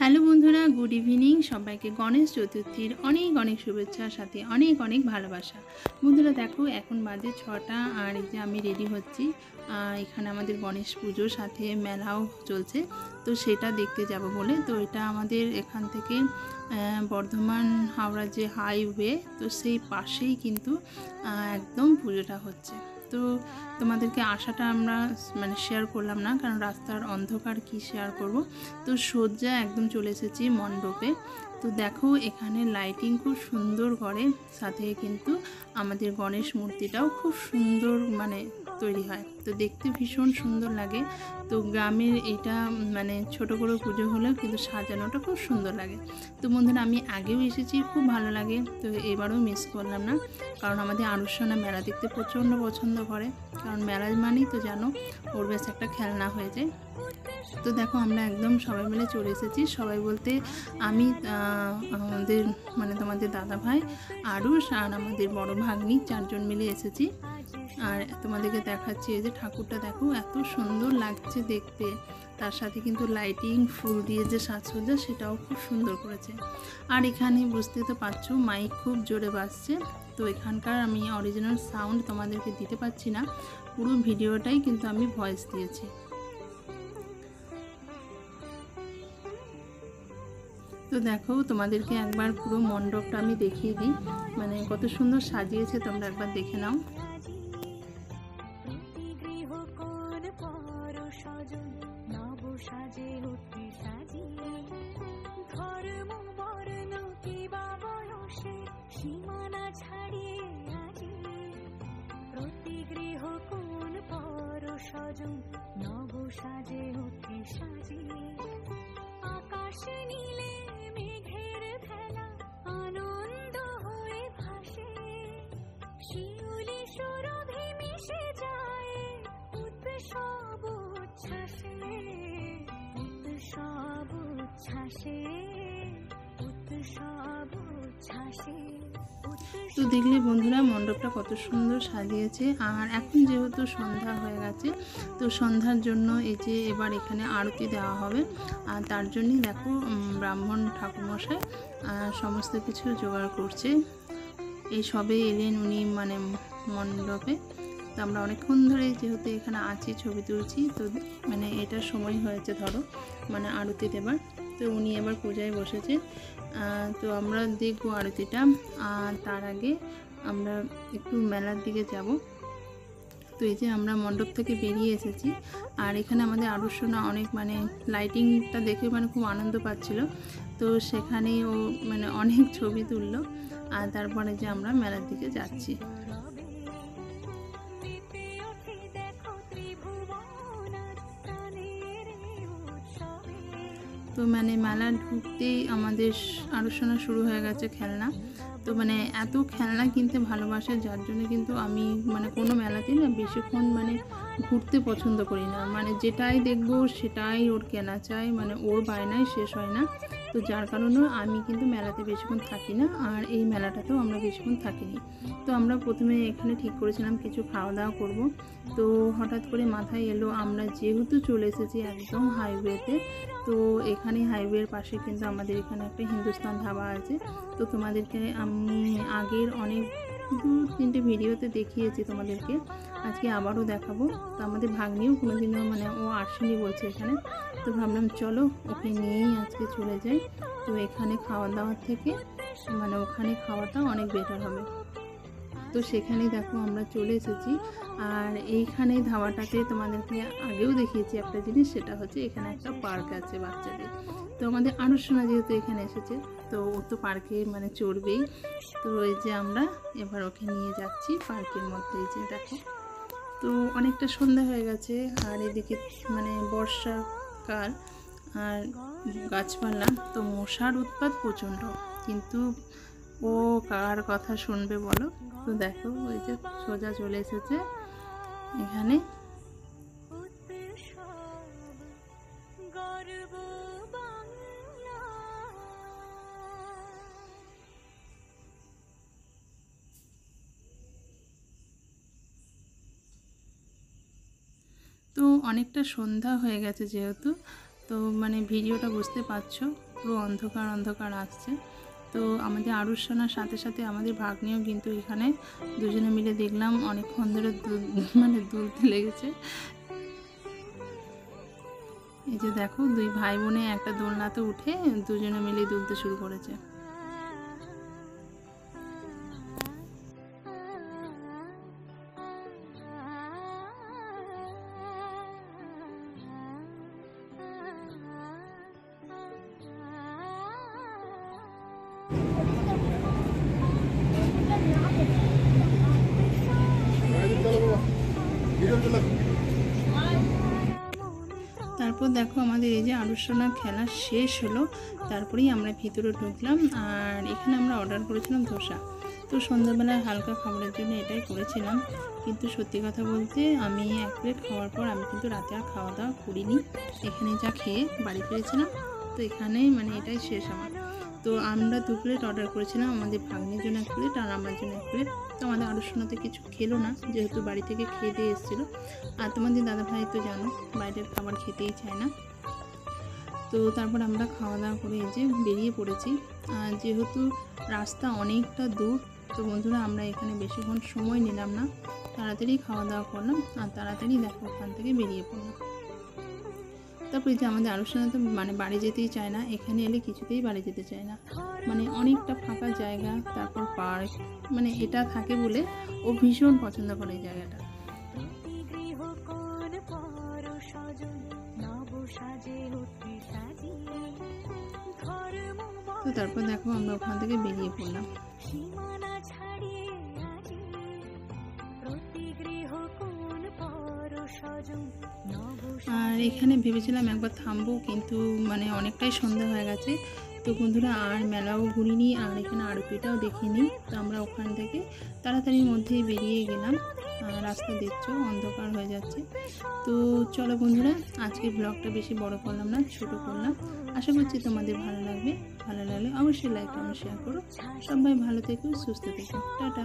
Hello বন্ধুরা, good evening. সবাইকে গণেশ চতুর্থীর অনেক অনেক শুভেচ্ছা, সাথে অনেক অনেক ভালোবাসা। বন্ধুরা দেখো, এখন বাজে 6টা, আর এই যে আমি রেডি হচ্ছি। এখানে আমাদের গণেশ পুজোর সাথে মেলাও চলছে, তো সেটা দেখতে যাব বলে। তো এটা আমাদের এখান থেকে বর্ধমান হাওড়া যে হাইওয়ে, তো সেই পাশেই কিন্তু একদম পুজোটা হচ্ছে। তো তোমাদেরকে আশাটা আমরা শেয়ার করলাম না, কারণ রাস্তার অন্ধকার কি শেয়ার করব। তো সজ্জা একদম চলে এসেছি মণ্ডপে। তো দেখো, এখানে লাইটিং খুব সুন্দর করে, সাথে কিন্তু আমাদের গণেশ মূর্তিটাও খুব সুন্দর তৈরি হয়, তো দেখতে ভীষণ সুন্দর লাগে। তো গ্রামের এটা ছোট করে পুজো হলেও কিন্তু সাজানোটা খুব সুন্দর লাগে। তো বন্ধুরা, আমি আগেও এসেছি, খুব ভালো লাগে, তো এবারও মিস করলাম না। কারণ আমাদের আনুষ্ঠানা মেলা দেখতে প্রচণ্ড পছন্দ করে, কারণ মেলা মানেই তো জানো ওর বেশ একটা খেলনা হয়ে যায়। তো দেখো, আমরা একদম সবাই মিলে চলে এসেছি। সবাই বলতে আমি, আমাদের তোমাদের দাদা ভাই, আরুষ আর আমাদের বড় ভাগ্নি, 4 জন মিলে এসেছি। আর তোমাদেরকে দেখাচ্ছি, এই যে ঠাকুরটা দেখো, এত সুন্দর লাগছে দেখতে। তার সাথে কিন্তু লাইটিং, ফুল দিয়ে যে সাজসজ্জা, সেটাও খুব সুন্দর করেছে। আর এখানে বুঝতে তো পারছো, মাইক খুব জোরে বাজছে। তো এখানকার আমি অরিজিনাল সাউন্ড তোমাদেরকে দিতে পারছি না, পুরো ভিডিওটাই কিন্তু আমি ভয়েস দিয়েছি। তো দেখো, তোমাদেরকে একবার পুরো মণ্ডপটা আমি দেখিয়ে দিই, কত সুন্দর সাজিয়েছে, তোমরা একবার দেখে নাও। আকাশে নীলে মেঘের খেলা, আনন্দ হয়ে ভাসে, শিউলি সুরভি মিশে যায় উৎসব উচ্ছ্বাসে, উৎসব উচ্ছ্বাসে, উৎসব উচ্ছ্বাসে। তো দেখলে বন্ধুরা, মণ্ডপটা কত সুন্দর সাজিয়েছে। আর এখন যেহেতু সন্ধ্যা হয়ে গেছে, তো সন্ধ্যার জন্য এই যে এবার এখানে আরতি দেওয়া হবে। আর তার জন্যই দেখো, ব্রাহ্মণ ঠাকুরমশাই সমস্ত কিছু জোগাড় করছে। এই সবে এলেন উনি মণ্ডপে। তো আমরা অনেকক্ষণ ধরে যেহেতু এখানে আছি, ছবি তুলছি। তো এটার সময় হয়েছে ধরো আরতি দেবার। তো উনি এবার পূজায় বসেছে। তো আমরা দেখবো আরতিটা। তার আগে আমরা একটু মেলার দিকে যাব। তো এই যে আমরা মণ্ডপ থেকে বেরিয়ে এসেছি, আর এখানে আমাদের আনুষ্ঠানা অনেক লাইটিংটা দেখে খুব আনন্দ পাচ্ছিল। তো সেখানে ও অনেক ছবি তুললো। আর তারপরে যে আমরা মেলার দিকে যাচ্ছি। তো মেলা ঢুকতেই আমাদের আলোচনা শুরু হয়ে গেছে খেলনা। তো এত খেলনা কিনতে ভালোবাসে, যার জন্য কিন্তু আমি কোনো মেলাতেই না বেশিক্ষণ ঘুরতে পছন্দ করি না। যেটাই দেখবো সেটাই ওর কেনা চাই, ওর বায়নায় শেষ হয় না। তো যার কারণে আমি কিন্তু মেলাতে বেশিক্ষণ থাকি না, আর এই মেলাটাতেও আমরা বেশিক্ষণ থাকিনি। তো আমরা প্রথমে এখানে ঠিক করেছিলাম কিছু খাওয়া দাওয়া করব। তো হঠাৎ করে মাথায় এলো, আমরা যেহেতু চলে এসেছি একদম হাইওয়েতে, তো এখানে হাইওয়ের পাশে কিন্তু আমাদের এখানে একটা হিন্দুস্তান ধাবা আছে। তো তোমাদেরকে আমি আগের অনেক 2-3টে ভিডিওতে দেখিয়েছি তোমাদেরকে, আজকে আবারও দেখাবো। তো আমাদের ভাগ্নিও কোনোদিনও ও আসেনি বলছে এখানে। তো ভাবলাম চলো ওকে নিয়েই আজকে চলে যাই। তো এখানে খাওয়া দাওয়ার থেকে ওখানে খাওয়াটা অনেক বেটার হবে। তো সেখানেই দেখো আমরা চলে এসেছি। আর এইখানে ধাবাটাতে তোমাদেরকে আগেও দেখিয়েছি একটা জিনিস, সেটা হচ্ছে এখানে একটা পার্ক আছে বাচ্চাদের। তো আমাদের আনুষ্ঠানা যেহেতু এখানে এসেছে, তো ও তো পার্কে মানে চড়বেই। তো এই যে আমরা এবার ওকে নিয়ে যাচ্ছি পার্কের মধ্যে। এই যে দেখো, তো অনেকটা সন্ধ্যা হয়ে গেছে আর এদিকে মানে বর্ষাকাল আর গাছপালা, তো মশার উৎপাত প্রচণ্ড, কিন্তু ও কার কথা শুনবে বলো। তো দেখো ওই যে সোজা চলে এসেছে এখানে। তো অনেকটা সন্ধ্যা হয়ে গেছে যেহেতু, তো মানে ভিডিওটা বুঝতে পারছো পুরো অন্ধকার অন্ধকার আসছে। তো আমাদের আরুষানার সাথে সাথে আমাদের ভাগ্নিও কিন্তু এখানে দুজনে মিলে দেখলাম অনেকক্ষণ ধরে মানে দুলতে লেগেছে। এই যে দেখো দুই ভাই বোনে একটা দোলনাতে উঠে দুজনে মিলে দুলতে শুরু করেছে। তারপর দেখো আমাদের এই যে আনুষ্ঠানিক খেলা শেষ হলো, তারপরেই আমরা ভিতরে ঢুকলাম। আর এখানে আমরা অর্ডার করেছিলাম ধোসা। তো সন্ধ্যাবেলায় হালকা খাবারের জন্য এটাই করেছিলাম, কিন্তু সত্যি কথা বলতে আমি এক প্লেট খাওয়ার পর আমি কিন্তু রাতে আর খাওয়া দাওয়া করিনি, এখানে যা খেয়ে বাড়ি ফিরেছিলাম। তো এখানে মানে এটাই শেষ আমার। তো আমরা 2 প্লেট অর্ডার করেছিলাম, আমাদের ভাগ্নির জন্য 1 প্লেট আর আমার জন্য 1 প্লেট। তো আমাদের আনুষ্ঠানিকতে কিছু খেলো না, যেহেতু বাড়ি থেকে খেয়ে দিয়ে এসেছিলো। আর তোমাদের দাদাভাই তো জানো বাইরের খাবার খেতেই চায় না। তো তারপর আমরা খাওয়া দাওয়া করে এই যে বেরিয়ে পড়েছি। আর যেহেতু রাস্তা অনেকটা দূর, তো বন্ধুরা আমরা এখানে বেশিক্ষণ সময় নিলাম না, তাড়াতাড়ি খাওয়া দাওয়া করলাম আর তাড়াতাড়ি দেখো ওখান থেকে বেরিয়ে পড়লাম। তারপর যে আমাদের আলোচনা তো মানে বাড়ি যেতেই চায় না, এখানে এলে কিছুতেই বাড়ি যেতে চায় না। মানে অনেকটা ফাঁকা জায়গা, তারপর পার্ক, মানে এটা থাকে বলে ও ভীষণ পছন্দ করে এই জায়গাটা। তো তারপর দেখো আমরা ওখান থেকে বেরিয়ে পড়লাম। আর এখানে ভেবেছিলাম একবার থামবো, কিন্তু মানে অনেকটাই সন্ধ্যা হয়ে গেছে। তো বন্ধুরা আর মেলাও ঘুরিনি আর এখানে আরতিটাও দেখিনি। তো আমরা ওখান থেকে তাড়াতাড়ির মধ্যেই বেরিয়ে গেলাম। রাস্তা দেখছো অন্ধকার হয়ে যাচ্ছে। তো চলো বন্ধুরা, আজকের ব্লগটা বেশি বড় করলাম না, ছোট করলাম। আশা করছি তোমাদের ভালো লাগবে। ভালো লাগলে অবশ্যই লাইক কমেন্ট শেয়ার করো। সবাই ভালো থেকো, সুস্থ থেকো, টাটা।